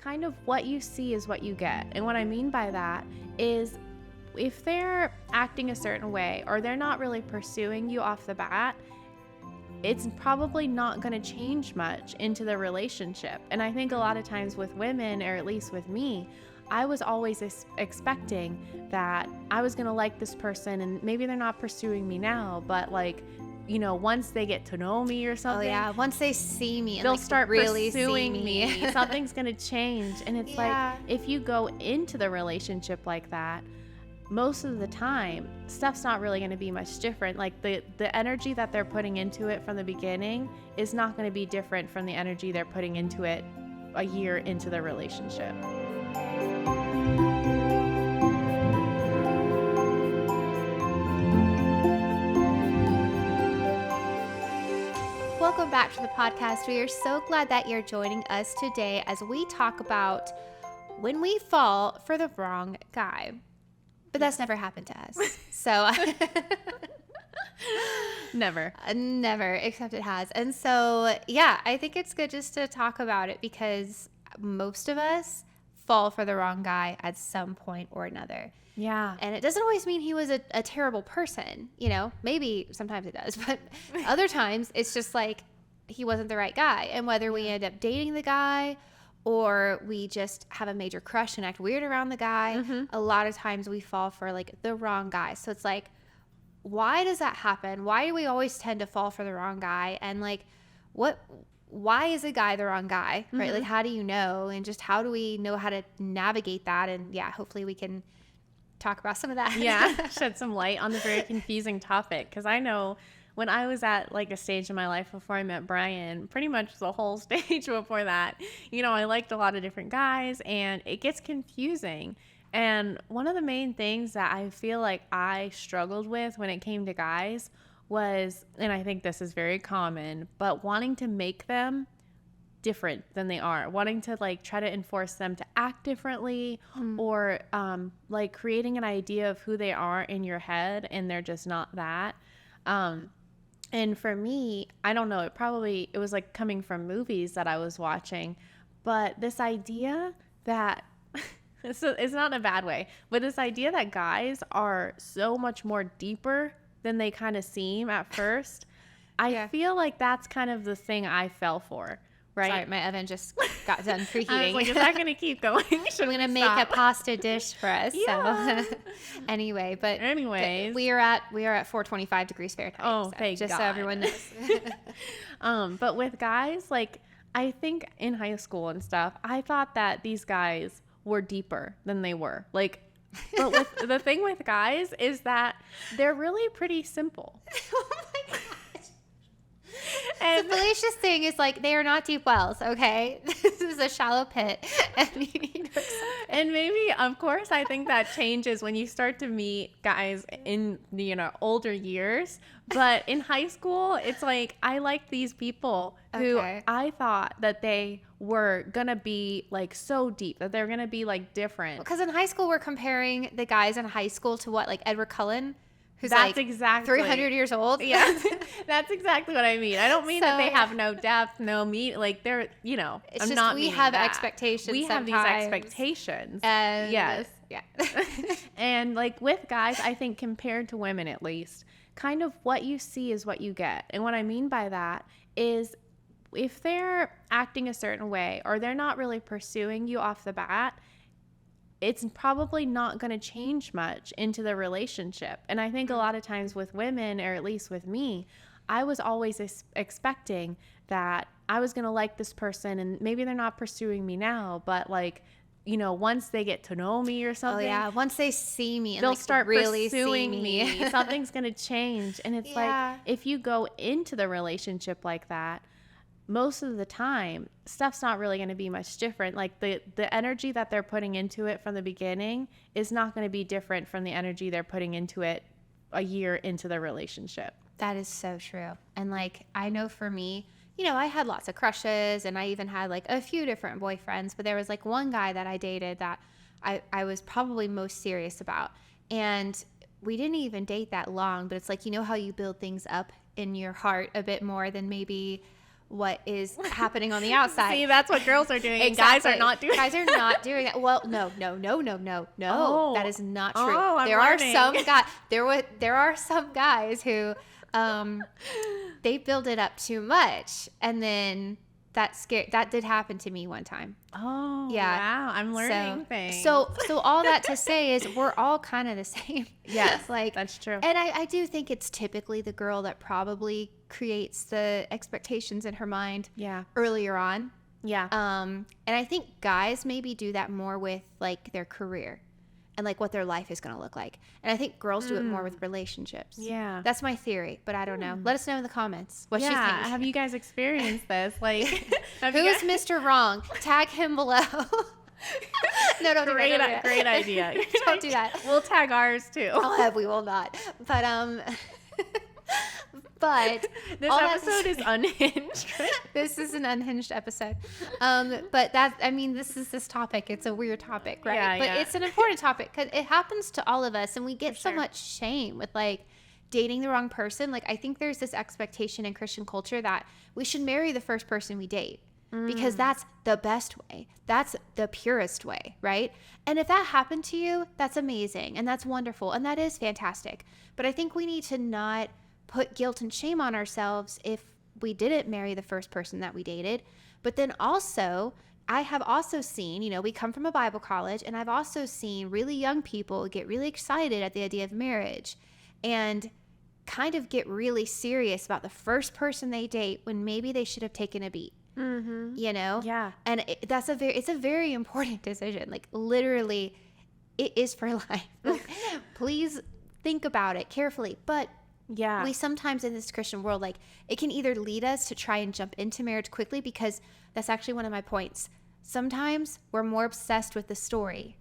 kind of what you see is what you get. And what I mean by that is if they're acting a certain way or they're not really pursuing you off the bat, it's probably not going to change much into the relationship. And I think a lot of times with women, or at least with me, I was always expecting that I was going to like this person, and maybe they're not pursuing me now, but like, you know, once they get to know me or something. Oh yeah, once they see me, and they'll like start really pursuing see me. Something's going to change. And it's Yeah. like, if you go into the relationship like that, most of the time, stuff's not really going to be much different. Like the energy that they're putting into it from the beginning is not going to be different from the energy they're putting into it a year into the relationship. Welcome back to the podcast. We are so glad that you're joining us today as we talk about when we fall for the wrong guy. But that's never happened to us. So Never. Never, except it has. And so, yeah, I think it's good just to talk about it because most of us fall for the wrong guy at some point or another. Yeah. And it doesn't always mean he was a terrible person, you know, maybe sometimes it does, but other times it's just like he wasn't the right guy. And whether we end up dating the guy or we just have a major crush and act weird around the guy, a lot of times we fall for like the wrong guy. So it's like, why does that happen? Why do we always tend to fall for the wrong guy? And like, why is a guy the wrong guy, right? Like, how do you know? And just how do we know how to navigate that? And yeah, hopefully we can talk about some of that. Yeah. Shed some light on the very confusing topic. Because I know when I was at like a stage in my life before I met Brian, pretty much the whole stage before that, you know, I liked a lot of different guys and it gets confusing. And one of the main things that I feel like I struggled with when it came to guys was, and I think this is very common, but wanting to make them different than they are, wanting to like try to enforce them to act differently, or like creating an idea of who they are in your head and they're just not that. And for me, I don't know, it was like coming from movies that I was watching, but this idea that it's not in a bad way, but this idea that guys are so much more deeper than they kind of seem at first, I feel like that's kind of the thing I fell for. Right. Sorry, my oven just got done preheating. I was like, is that going to keep going? I'm going to make a pasta dish for us. Yeah. So anyway, but anyways, we are at 425 degrees Fahrenheit. Oh, so thank just God. so everyone knows. But with guys, like I think in high school and stuff, I thought that these guys were deeper than they were. Like, but with the thing with guys is that they're really pretty simple. Oh my gosh. And the fallacious thing is like they are not deep wells, okay? This is a shallow pit. And maybe, of course, I think that changes when you start to meet guys in, you know, older years. But in high school, it's like I liked these people who I thought that they were going to be like so deep, that they're going to be like different. Because in high school, we're comparing the guys in high school to what, like Edward Cullen? Who's that's like exactly 300 years old. Yeah, that's exactly what I mean. I don't mean that they have no depth, no meat. Like they're, you know, it's I'm just not we have that. expectations. We have these expectations. And yes, yeah. And like with guys, I think compared to women, at least, kind of what you see is what you get. And what I mean by that is, if they're acting a certain way or they're not really pursuing you off the bat, it's probably not going to change much into the relationship. And I think a lot of times with women, or at least with me, I was always expecting that I was going to like this person, and maybe they're not pursuing me now, but like, you know, once they get to know me or something. Oh yeah, once they see me and they'll like start really pursuing see me. Something's going to change. And it's like, if you go into the relationship like that, most of the time, stuff's not really going to be much different. Like the energy that they're putting into it from the beginning is not going to be different from the energy they're putting into it a year into the relationship. That is so true. And like, I know for me, you know, I had lots of crushes and I even had like a few different boyfriends, but there was like one guy that I dated that I was probably most serious about. And we didn't even date that long, but it's like, you know how you build things up in your heart a bit more than maybe what is happening on the outside. See, that's what girls are doing. And guys are not doing. Guys are not doing that. Well, no. Oh. That is not true. Oh, I'm there learning. are some guys. There are some guys who, they build it up too much, and then that did happen to me one time. Oh, Yeah. wow. I'm learning things. So all that to say is we're all kind of the same. Yes, like that's true. And I do think it's typically the girl that probably creates the expectations in her mind earlier on. Yeah. And I think guys maybe do that more with like their career and like what their life is going to look like. And I think girls do it more with relationships. Yeah. That's my theory, but I don't know. Let us know in the comments what you think. Have you guys experienced this? Like, who's Mr. Wrong? Tag him below. No, don't do that. Great idea. Don't do that. We'll tag ours too. We will not. But this episode is unhinged. This is an unhinged episode. But this topic. It's a weird topic, right? Yeah, but it's an important topic because it happens to all of us, and we get so much shame with like dating the wrong person. Like I think there's this expectation in Christian culture that we should marry the first person we date. Because that's the best way. That's the purest way, right? And if that happened to you, that's amazing and that's wonderful and that is fantastic. But I think we need to not put guilt and shame on ourselves if we didn't marry the first person that we dated. But then also, I have also seen, we come from a Bible college, and I've also seen really young people get really excited at the idea of marriage and kind of get really serious about the first person they date when maybe they should have taken a beat. Mm-hmm. Yeah. And it's a very important decision. Like literally it is for life. Please think about it carefully. But we sometimes in this Christian world, like it can either lead us to try and jump into marriage quickly, because that's actually one of my points. Sometimes we're more obsessed with the story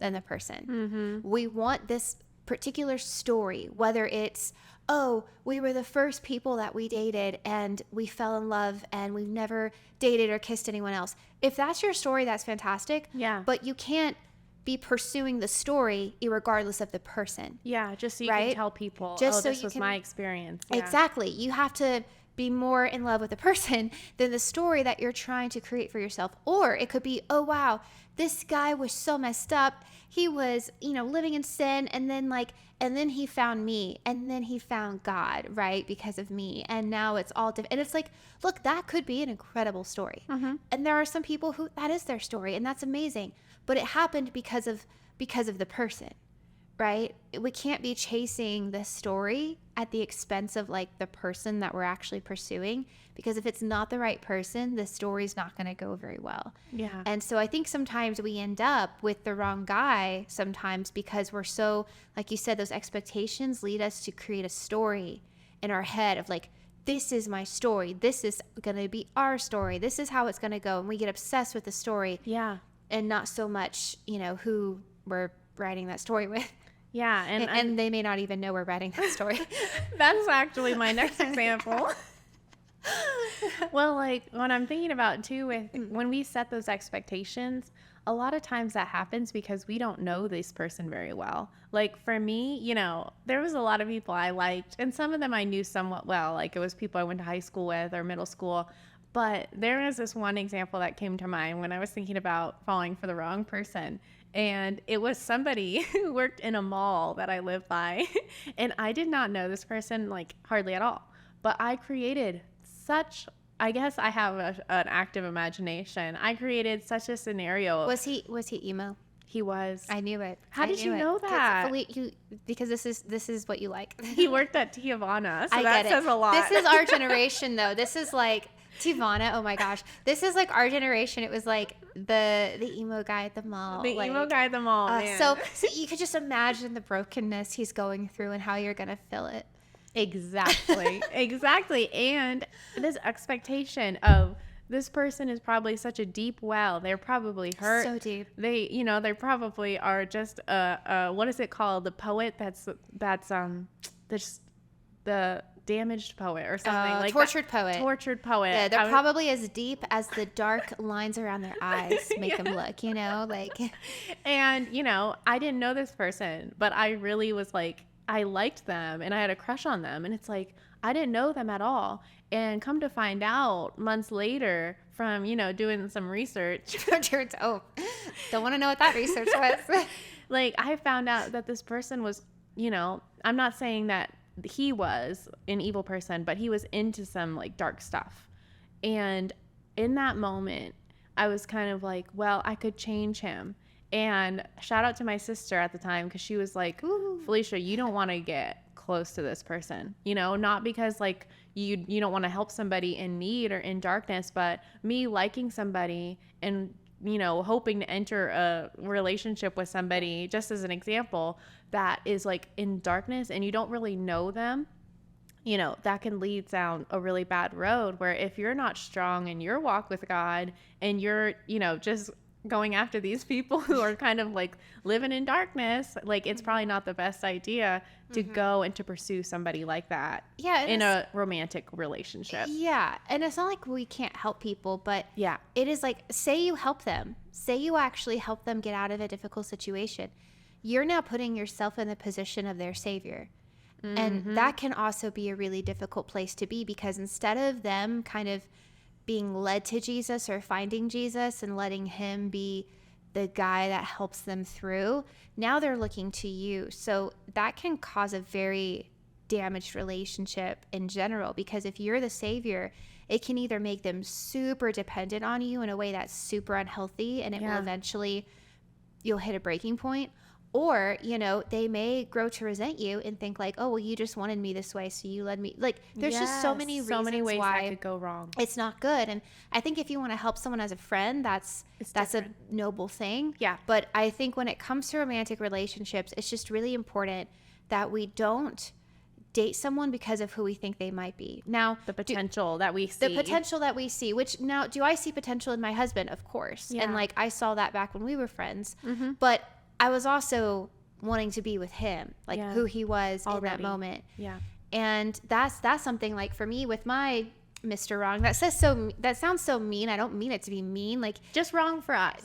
than the person. Mm-hmm. We want this particular story, whether it's, oh, we were the first people that we dated and we fell in love and we've never dated or kissed anyone else. If that's your story, that's fantastic. Yeah. But you can't be pursuing the story irregardless of the person. Yeah, just so you can tell people, this was my experience. Yeah. Exactly. You have to be more in love with the person than the story that you're trying to create for yourself. Or it could be, oh, wow, this guy was so messed up. He was, living in sin, and then he found me, and then he found God, right? Because of me. And now it's all different. And it's like, look, that could be an incredible story. Mm-hmm. And there are some people who that is their story, and that's amazing. But it happened because of the person, right? We can't be chasing the story at the expense of like the person that we're actually pursuing, because if it's not the right person, the story's not going to go very well. Yeah. And so I think sometimes we end up with the wrong guy sometimes because we're so, like you said, those expectations lead us to create a story in our head of like, this is my story. This is going to be our story. This is how it's going to go. And we get obsessed with the story. Yeah. And not so much, who we're writing that story with. Yeah. And they may not even know we're writing that story. That's actually my next example. Well, like when I'm thinking about too, when we set those expectations, a lot of times that happens because we don't know this person very well. Like for me, there was a lot of people I liked, and some of them I knew somewhat well. Like it was people I went to high school with or middle school. But there was this one example that came to mind when I was thinking about falling for the wrong person. And it was somebody who worked in a mall that I live by. And I did not know this person like hardly at all. But I created I guess I have an active imagination. I created such a scenario. Was he emo? He was. I knew it. How did you know that? Because this is what you like. He worked at Tijuana, so I that get says it. a lot. This is our generation, though. This is like Tijuana. Oh my gosh, this is like our generation. It was like the emo guy at the mall. The emo guy at the mall. Man. So you could just imagine the brokenness he's going through and how you're gonna fill it. Exactly. And this expectation of this person is probably such a deep well. They're probably hurt. So deep. They probably are just what is it called? The poet that's the damaged poet or something like tortured that. poet. Tortured poet. Yeah, they're probably as deep as the dark lines around their eyes make them look. And I didn't know this person, but I really was like, I liked them and I had a crush on them, and it's like I didn't know them at all. And come to find out months later from, doing some research, Oh, don't want to know what that research was. like I found out that this person was, I'm not saying that he was an evil person, but he was into some like dark stuff. And in that moment, I was kind of like, well, I could change him. And shout out to my sister at the time, because she was like, Ooh. Felicia, you don't want to get close to this person, not because like you don't want to help somebody in need or in darkness, but me liking somebody and hoping to enter a relationship with somebody, just as an example, that is like in darkness and you don't really know them, that can lead down a really bad road, where if you're not strong in your walk with God and you're, just going after these people who are kind of like living in darkness, like it's probably not the best idea to go and to pursue somebody like that in a romantic relationship. Yeah. And it's not like we can't help people, but yeah, it is like, say you help them, say you actually help them get out of a difficult situation. You're now putting yourself in the position of their savior. And that can also be a really difficult place to be, because instead of them kind of being led to Jesus or finding Jesus and letting him be the guy that helps them through, now they're looking to you. So that can cause a very damaged relationship in general, because if you're the savior, it can either make them super dependent on you in a way that's super unhealthy, and it will eventually, you'll hit a breaking point. Or, they may grow to resent you and think like, oh, well, you just wanted me this way, so you led me. Like, there's just so many reasons ways why that could go wrong. It's not good. And I think if you want to help someone as a friend, that's a noble thing. Yeah. But I think when it comes to romantic relationships, it's just really important that we don't date someone because of who we think they might be. Now, the potential that we see, which now, do I see potential in my husband? Of course. Yeah. And like, I saw that back when we were friends, but I was also wanting to be with him, like who he was already in that moment. Yeah. And that's something, like, for me with my Mr. Wrong, that sounds so mean. I don't mean it to be mean, like just wrong for us.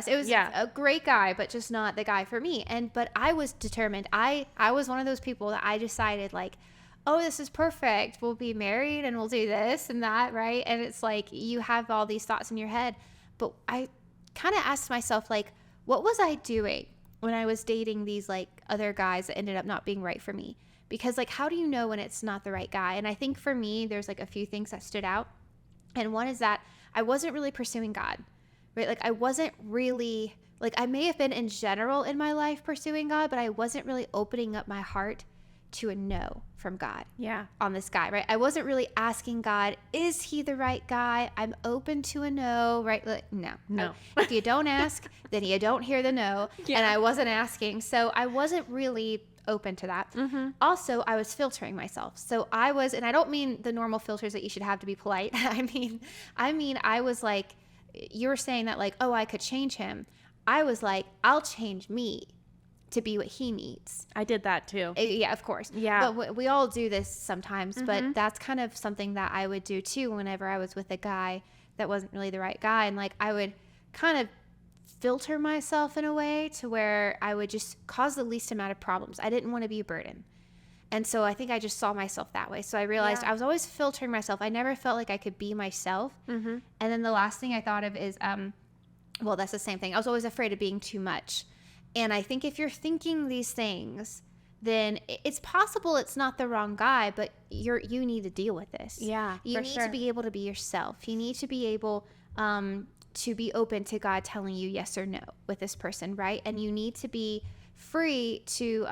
It was a great guy, but just not the guy for me. But I was determined. I was one of those people that I decided like, oh, this is perfect. We'll be married and we'll do this and that. Right. And it's like, you have all these thoughts in your head, but I kind of asked myself, like, what was I doing when I was dating these like other guys that ended up not being right for me? Because like, how do you know when it's not the right guy? And I think for me, there's like a few things that stood out. And one is that I wasn't really pursuing God, right? Like, I wasn't really, like, I may have been in general in my life pursuing God, but I wasn't really opening up my heart to a no from God on this guy, right? I wasn't really asking God, is he the right guy? I'm open to a no, right? Like, no. If you don't ask, then you don't hear the no. And I wasn't asking. So I wasn't really open to that. Also, I was filtering myself. So I was, and I don't mean the normal filters that you should have to be polite. I mean, I was like, you were saying that like, oh, I could change him. I was like, I'll change me to be what he needs. I did that too. Yeah, of course. Yeah. But we all do this sometimes, but that's kind of something that I would do too whenever I was with a guy that wasn't really the right guy. And like, I would kind of filter myself in a way to where I would just cause the least amount of problems. I didn't want to be a burden. And so I think I just saw myself that way. So I realized I was always filtering myself. I never felt like I could be myself. And then the last thing I thought of is, well, that's the same thing. I was always afraid of being too much. And I think if you're thinking these things, then it's possible it's not the wrong guy, but you need to deal with this. Yeah, you need to be able to be yourself. You need to be able to be open to God telling you yes or no with this person, right? And you need to be free to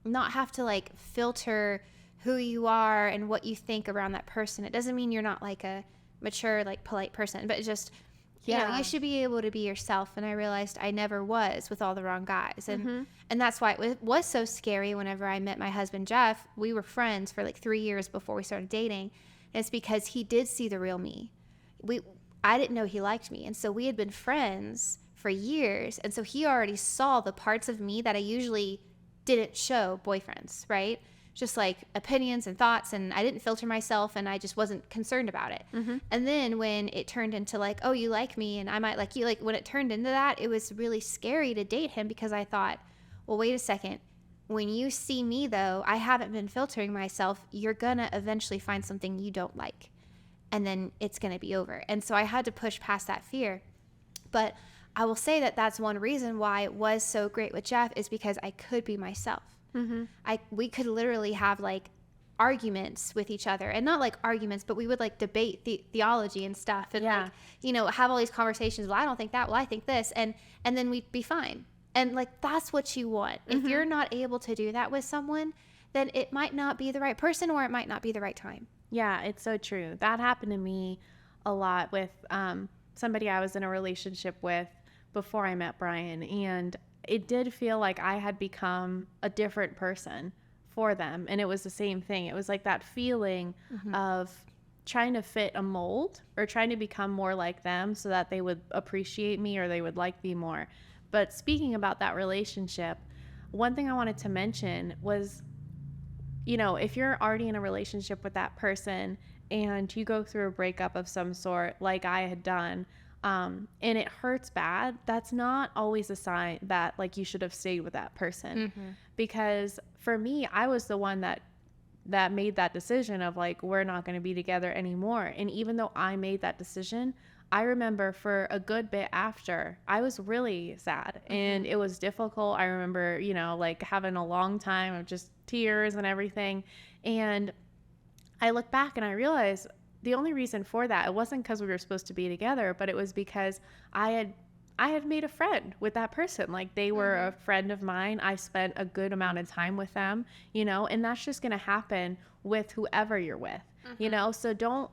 not have to like filter who you are and what you think around that person. It doesn't mean you're not like a mature, like polite person, but just you know, you should be able to be yourself. And I realized I never was with all the wrong guys. And that's why it was so scary whenever I met my husband, Jeff. We were friends for like 3 years before we started dating. And it's because he did see the real me. I didn't know he liked me. And so we had been friends for years. And so he already saw the parts of me that I usually didn't show boyfriends, right? Just like opinions and thoughts, and I didn't filter myself, and I just wasn't concerned about it. And then when it turned into like, oh, you like me and I might like you, like when it turned into that, it was really scary to date him because I thought, well, wait a second, When you see me, though, I haven't been filtering myself. You're going to eventually find something you don't like. And then it's going to be over. And so I had to push past that fear. But I will say that that's one reason why it was so great with Jeff, is because I could be myself. We could literally have like arguments with each other, and not like arguments, but we would like debate theology and stuff, and like, you know, have all these conversations. Well, I don't think that. Well, I think this, and then we'd be fine. And like, that's what you want. If you're not able to do that with someone, then it might not be the right person, or it might not be the right time. Yeah, it's so true. That happened to me a lot with somebody I was in a relationship with before I met Brian, and it did feel like I had become a different person for them. And it was the same thing. It was like that feeling of trying to fit a mold, or trying to become more like them so that they would appreciate me, or they would like me more. But speaking about that relationship, one thing I wanted to mention was, you know, if you're already in a relationship with that person and you go through a breakup of some sort, like I had done, and it hurts bad, that's not always a sign that like you should have stayed with that person. Because for me, I was the one that made that decision of like, we're not going to be together anymore. And even though I made that decision, I remember for a good bit after, I was really sad, and it was difficult. I remember, you know, like having a long time of just tears and everything. And I look back and I realize the only reason for that, it wasn't because we were supposed to be together, but it was because I had made a friend with that person. Like, they were a friend of mine. I spent a good amount of time with them, you know, and that's just going to happen with whoever you're with, you know? So don't,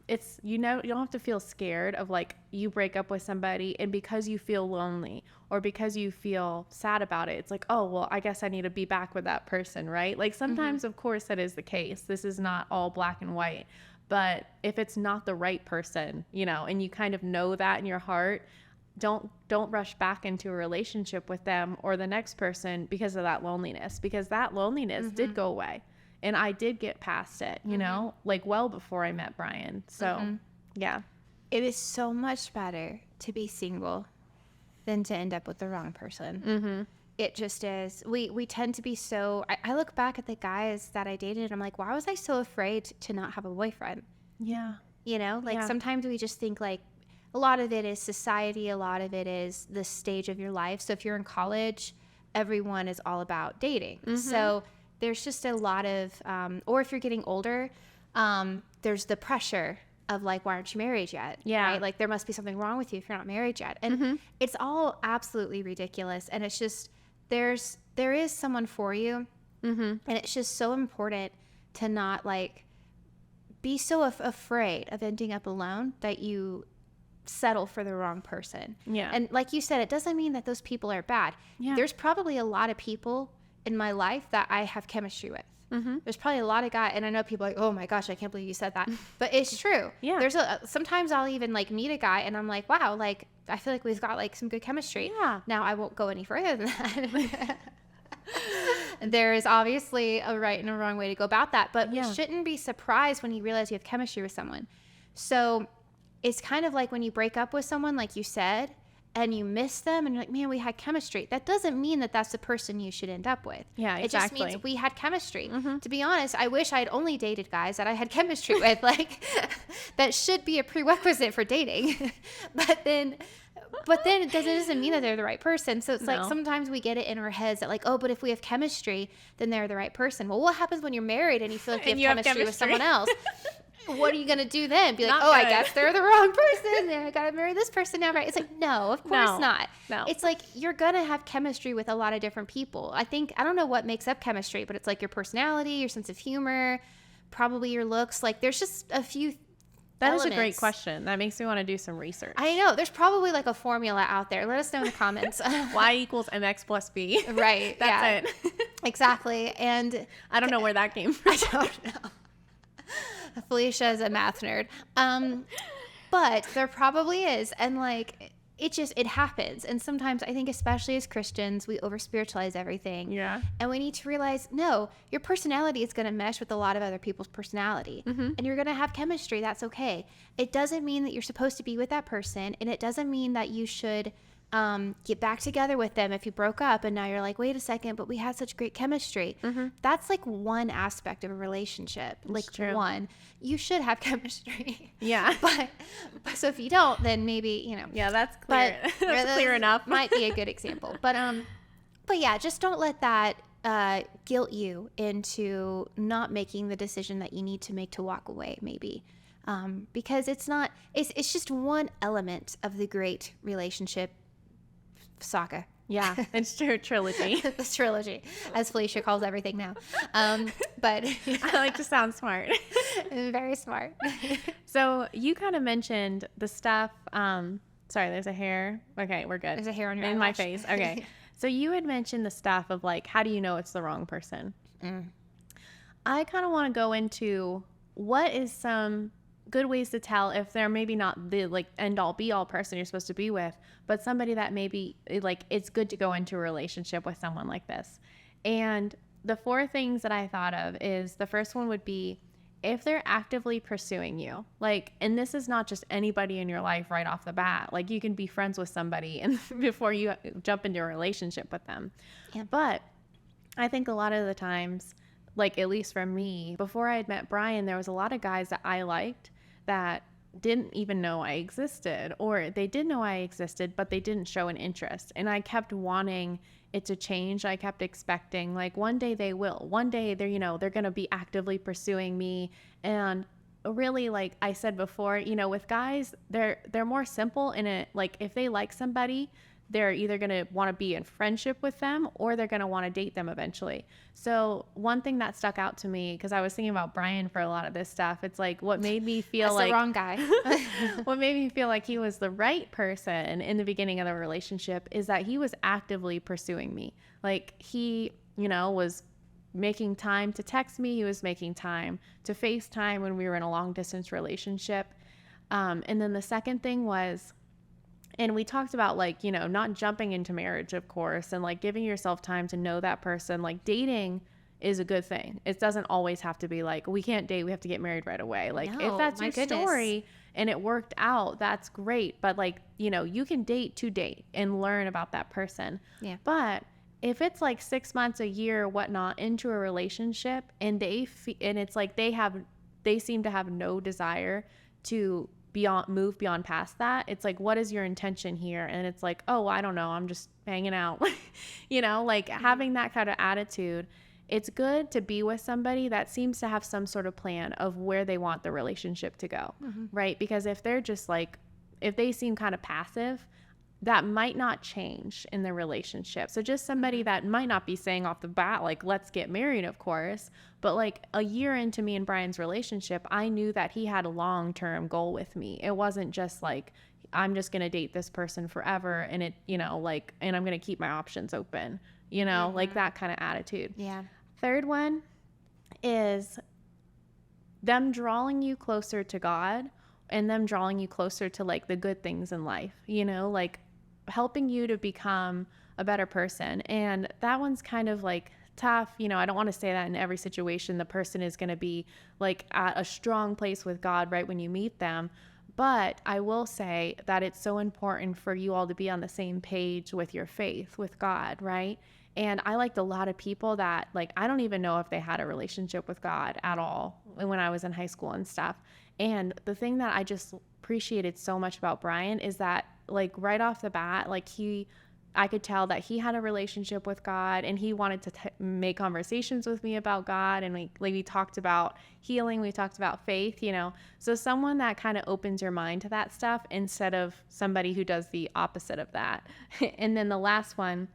it's, you know, you don't have to feel scared of like you break up with somebody and because you feel lonely or because you feel sad about it, it's like, oh, well, I guess I need to be back with that person, right? Like sometimes, of course, that is the case. This is not all black and white. But if it's not the right person, you know, and you kind of know that in your heart, don't rush back into a relationship with them or the next person because of that loneliness, because that loneliness did go away. And I did get past it, you know, like well before I met Brian. So, yeah. It is so much better to be single than to end up with the wrong person. It just is. We tend to be so... I look back at the guys that I dated, and I'm like, why was I so afraid to not have a boyfriend? Yeah. You know? Like, sometimes we just think, like, a lot of it is society. A lot of it is the stage of your life. So if you're in college, everyone is all about dating. So there's just a lot of... or if you're getting older, there's the pressure of, like, why aren't you married yet? Yeah. Right? Like, there must be something wrong with you if you're not married yet. And it's all absolutely ridiculous. And it's just... there is someone for you, and it's just so important to not like be so afraid of ending up alone that you settle for the wrong person. Yeah. And like you said, it doesn't mean that those people are bad. There's probably a lot of people in my life that I have chemistry with. There's probably a lot of guys, and I know people are like, oh my gosh, I can't believe you said that, but it's true. There's sometimes I'll even like meet a guy and I'm like, wow, like I feel like we've got like some good chemistry. Now I won't go any further than that. There is obviously a right and a wrong way to go about that, but you shouldn't be surprised when you realize you have chemistry with someone. So it's kind of like when you break up with someone, like you said, and you miss them and you're like, man, we had chemistry. That doesn't mean that that's the person you should end up with. Yeah, exactly. It just means we had chemistry. To be honest, I wish I'd only dated guys that I had chemistry with. Like, that should be a prerequisite for dating. But then it doesn't mean that they're the right person. So it's like sometimes we get it in our heads that like, oh, but if we have chemistry, then they're the right person. Well, what happens when you're married and you feel like you have chemistry with someone else? What are you going to do then? Be like, I guess they're the wrong person. I got to marry this person now, right? It's like, no, of course not. No. It's like you're going to have chemistry with a lot of different people. I don't know what makes up chemistry, but it's like your personality, your sense of humor, probably your looks. Like there's just a few That elements. is a great question. That makes me want to do some research. I know. There's probably like a formula out there. Let us know in the comments. Y equals mx plus b. Right. That's it. Exactly. And I don't know where that came from. I don't know. Felicia is a math nerd. But there probably is. And like, it happens. And sometimes I think, especially as Christians, we over spiritualize everything. Yeah. And we need to realize, no, your personality is going to mesh with a lot of other people's personality. And you're going to have chemistry. That's okay. It doesn't mean that you're supposed to be with that person. And it doesn't mean that you should get back together with them if you broke up and now you're like, wait a second, but we had such great chemistry. That's like one aspect of a relationship. Like true. one, you should have chemistry. Yeah. but so if you don't, then maybe, Yeah, that's clear. That's clear enough. Might be a good example. But yeah, just don't let that guilt you into not making the decision that you need to make to walk away, maybe. Because it's just one element of the great relationship saga. Yeah, it's true. Trilogy. The trilogy, as Felicia calls everything now. But I like to sound smart. Very smart. So you kind of mentioned the stuff. Sorry, there's a hair. Okay, we're good. There's a hair on your in my eyelash. face. Okay. So you had mentioned the stuff of like, how do you know it's the wrong person? I kind of want to go into what is some good ways to tell if they're maybe not the like end all be all person you're supposed to be with, but somebody that maybe like it's good to go into a relationship with someone like this. And the 4 things that I thought of is the first one would be if they're actively pursuing you, like, and this is not just anybody in your life right off the bat, like you can be friends with somebody and before you jump into a relationship with them. Yeah. But I think a lot of the times, like at least for me, before I had met Brian, there was a lot of guys that I liked that didn't even know I existed, or they did know I existed, but they didn't show an interest. And I kept wanting it to change. I kept expecting like one day they will, one day they're going to be actively pursuing me. And really, like I said before, with guys, they're more simple in it. Like if they like somebody, they're either going to want to be in friendship with them or they're going to want to date them eventually. So one thing that stuck out to me, because I was thinking about Brian for a lot of this stuff, it's like what made me feel That's like the wrong guy. what made me feel like he was the right person in the beginning of the relationship is that he was actively pursuing me. Like he, was making time to text me. He was making time to FaceTime when we were in a long distance relationship. And then the second thing was, and we talked about like, not jumping into marriage, of course, and like giving yourself time to know that person. Like dating is a good thing. It doesn't always have to be like, we can't date, we have to get married right away. Like No, if that's my your goodness. story and it worked out, that's great. But like, you can date to date and learn about that person. Yeah. But if it's like 6 months, a year, whatnot into a relationship and and it's like they seem to have no desire to move beyond past that, it's like, what is your intention here? And it's like, oh, I don't know, I'm just hanging out. Like having that kind of attitude, it's good to be with somebody that seems to have some sort of plan of where they want the relationship to go, right? Because if they're just like, if they seem kind of passive, that might not change in the relationship. So just somebody that might not be saying off the bat, like, let's get married, of course, but like a year into me and Brian's relationship, I knew that he had a long-term goal with me. It wasn't just like, I'm just going to date this person forever and and I'm going to keep my options open, like that kind of attitude. Yeah. Third one is them drawing you closer to God and them drawing you closer to like the good things in life, like helping you to become a better person. And that one's kind of like tough. I don't want to say that in every situation the person is going to be like at a strong place with God right when you meet them. But I will say that it's so important for you all to be on the same page with your faith with God, right? And I liked a lot of people that like, I don't even know if they had a relationship with God at all when I was in high school and stuff. And the thing that I just appreciated so much about Brian is that like right off the bat, like I could tell that he had a relationship with God and he wanted to make conversations with me about God. And we talked about healing. We talked about faith, so someone that kind of opens your mind to that stuff instead of somebody who does the opposite of that. And then the last one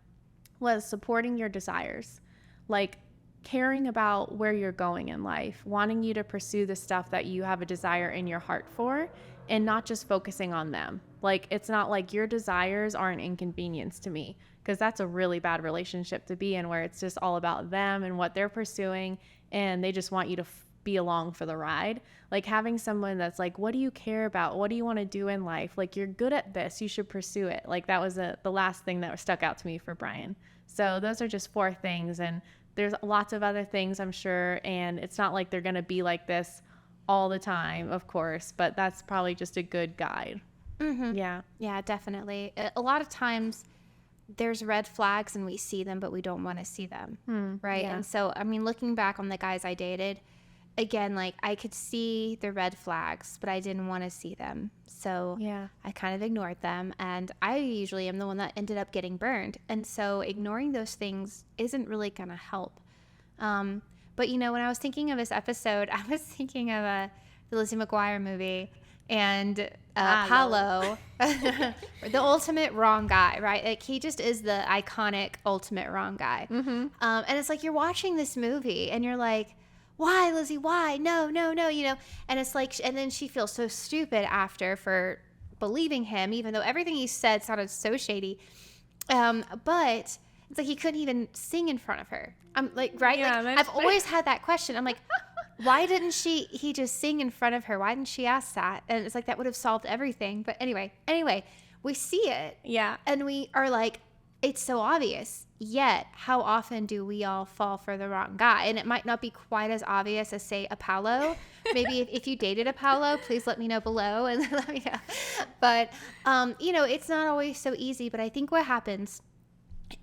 was supporting your desires, like caring about where you're going in life, wanting you to pursue the stuff that you have a desire in your heart for and not just focusing on them. Like, it's not like your desires are an inconvenience to me, because that's a really bad relationship to be in where it's just all about them and what they're pursuing and they just want you to be along for the ride. Like having someone that's like, what do you care about? What do you want to do in life? Like, you're good at this, you should pursue it. Like that was the last thing that stuck out to me for Brian. So those are just 4 things. And there's lots of other things, I'm sure. And it's not like they're going to be like this all the time, of course, but that's probably just a good guide. Yeah. Yeah, definitely. A lot of times there's red flags and we see them, but we don't want to see them. Right. yeah. And so, I mean, looking back on the guys I dated, again, like I could see the red flags, but I didn't want to see them. So Yeah. I kind of ignored them. And I usually am the one that ended up getting burned. And so ignoring those things isn't really going to help. But, you know, when I was thinking of this episode, I was thinking of the Lizzie McGuire movie and Paolo, the ultimate wrong guy, right? Like he just is the iconic ultimate wrong guy. And it's like you're watching this movie and you're like, why, Lizzie? Why? No, no, no, you know? And it's like, and then she feels so stupid after for believing him, even though everything he said sounded so shady. But it's like he couldn't even sing in front of her. I'm like, right? Yeah, like I've always had that question. I'm like, why didn't he just sing in front of her? Why didn't she ask that? And it's like that would have solved everything. But anyway, we see it. Yeah. And we are like, it's so obvious. Yet, how often do we all fall for the wrong guy? And it might not be quite as obvious as, say, Apollo. Maybe if you dated Apollo, please let me know below and let me know. But, you know, it's not always so easy. But I think what happens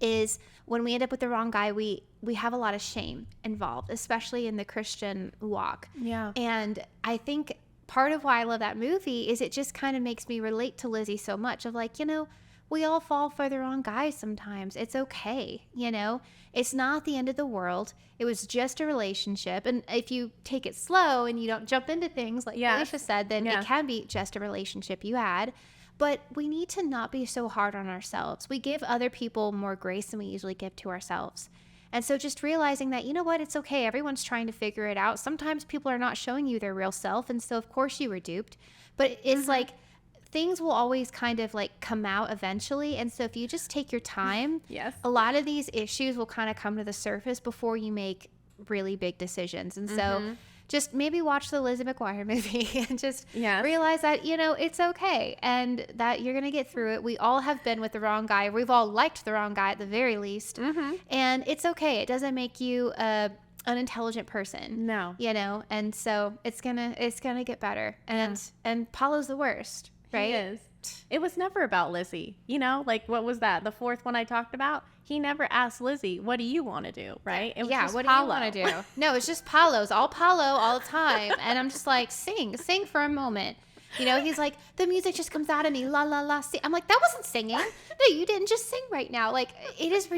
is when we end up with the wrong guy, we have a lot of shame involved, especially in the Christian walk. Yeah. And I think part of why I love that movie is it just kind of makes me relate to Lizzie so much of like, you know, we all fall for the wrong guy sometimes. It's okay, you know? It's not the end of the world. It was just a relationship. And if you take it slow and you don't jump into things like Alicia said, then it can be just a relationship you had. But we need to not be so hard on ourselves. We give other people more grace than we usually give to ourselves. And so just realizing that, you know what, it's okay. Everyone's trying to figure it out. Sometimes people are not showing you their real self. And so, of course, you were duped. But it's like things will always kind of like come out eventually. And so if you just take your time, a lot of these issues will kind of come to the surface before you make really big decisions. And so just maybe watch the Lizzie McGuire movie and just realize that, you know, it's okay and that you're going to get through it. We all have been with the wrong guy. We've all liked the wrong guy at the very least. And it's okay. It doesn't make you a unintelligent person. No. You know, and so it's gonna get better. And Paulo's the worst. Right? He is. It was never about Lizzie. You know, like what was that? The fourth one I talked about? He never asked Lizzie, what do you want to do? Right? It was just what Paolo. do you want to do? No, it's just Paulo's all Paolo all the time. And I'm just like, sing for a moment. You know, he's like, the music just comes out of me, la, la, la, sing. I'm like, that wasn't singing. No, you didn't just sing right now. Like, it is,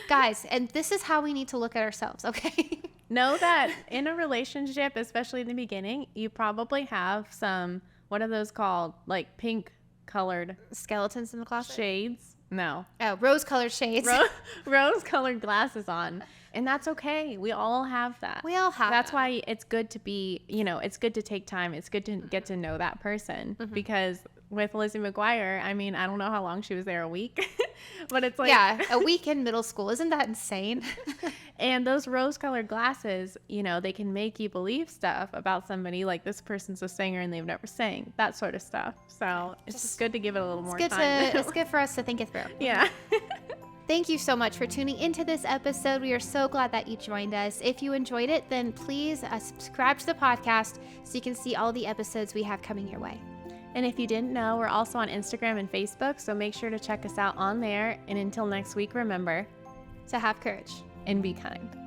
guys, and this is how we need to look at ourselves, okay? Know that in a relationship, especially in the beginning, you probably have some, what are those called? Like pink colored skeletons in the closet? Shades? No. Oh, rose colored shades. Rose colored glasses on. And that's okay. We all have that. We all have That's them. why it's good to be, you know, it's good to take time. It's good to get to know that person. Because with Lizzie McGuire, I mean, I don't know how long she was there, a week. But it's like... Yeah, a week in middle school. Isn't that insane? And those rose-colored glasses, you know, they can make you believe stuff about somebody, like this person's a singer and they've never sang, that sort of stuff. So it's just good to give it a little more time. It's good for us to think it through. Yeah. Thank you so much for tuning into this episode. We are so glad that you joined us. If you enjoyed it, then please subscribe to the podcast so you can see all the episodes we have coming your way. And if you didn't know, we're also on Instagram and Facebook, so make sure to check us out on there. And until next week, remember to have courage and be kind.